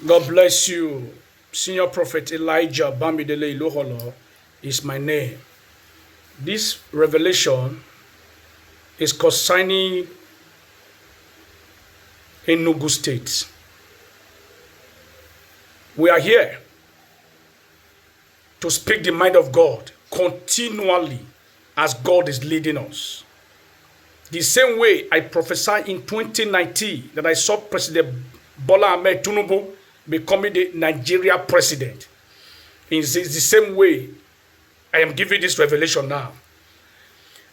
God bless you. Senior Prophet Elijah Bamidele Iloholo is my name. This revelation is concerning Enugu State. We are here to speak the mind of God continually as God is leading us. The same way I prophesied in 2019 that I saw President Bola Ahmed Tinubu becoming the Nigeria president. It's the same way I am giving this revelation now.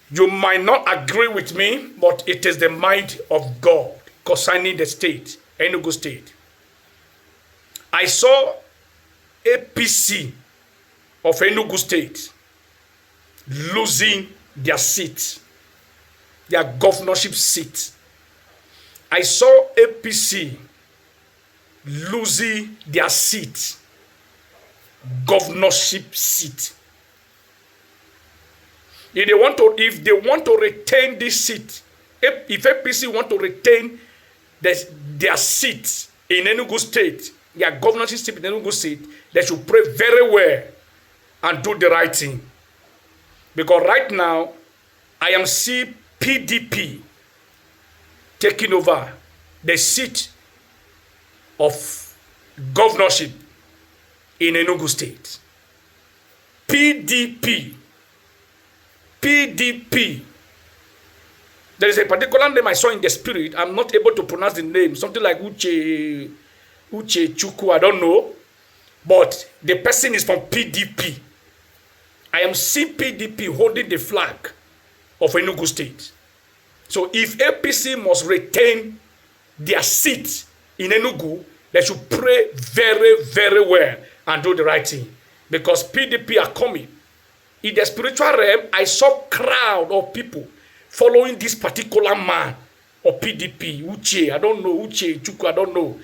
You might not agree with me, but it is the mind of God concerning the state, Enugu State. I saw APC of Enugu State losing their seat, their governorship seat. I saw APC losing their seat, governorship seat. If they want to retain this seat, if APC want to retain their seat in Enugu State, their governorship seat in Enugu State, they should pray very well and do the right thing. Because right now, I am seeing PDP taking over the seat of governorship in Enugu State. PDP. There is a particular name I saw in the spirit. I'm not able to pronounce the name. Something like Uche Chuku, I don't know. But the person is from PDP. I am seeing PDP holding the flag of Enugu State. So if APC must retain their seat in Enugu, they should pray very, very well and do the right thing. Because PDP are coming. In the spiritual realm, I saw a crowd of people following this particular man of PDP, Uche. I don't know, Uche Chuku, I don't know.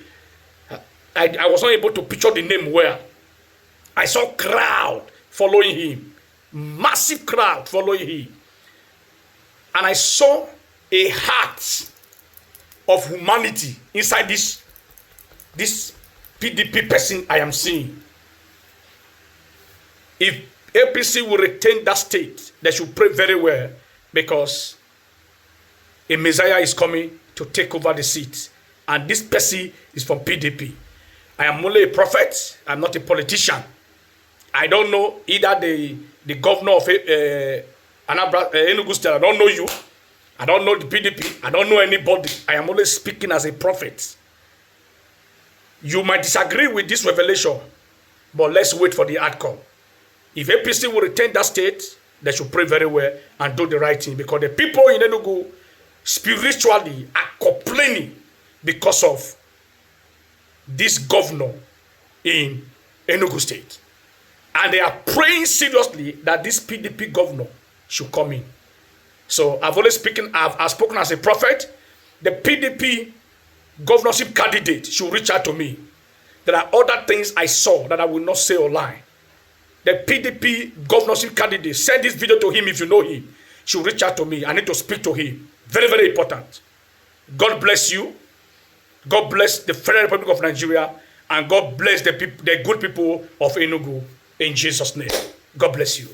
I was not able to picture the name well. I saw a crowd following him. Massive crowd following him. And I saw a heart of humanity inside this PDP person I am seeing. If APC will retain that state, they should pray very well, because a Messiah is coming to take over the seat. And this person is from PDP. I am only a prophet. I'm not a politician. I don't know either the governor of Enugu State. I don't know you. I don't know the PDP. I don't know anybody. I am only speaking as a prophet. You might disagree with this revelation, but let's wait for the outcome. If APC will retain that state, they should pray very well and do the right thing, because the people in Enugu spiritually are complaining because of this governor in Enugu State. And they are praying seriously that this PDP governor should come in. So I've spoken as a prophet. The PDP governorship candidate should reach out to me. There are other things I saw that I will not say online. The PDP governorship candidate, send this video to him if you know him. Should reach out to me. I need to speak to him. Very, very important. God bless you. God bless the Federal Republic of Nigeria. And God bless the good people of Enugu. In Jesus' name. God bless you.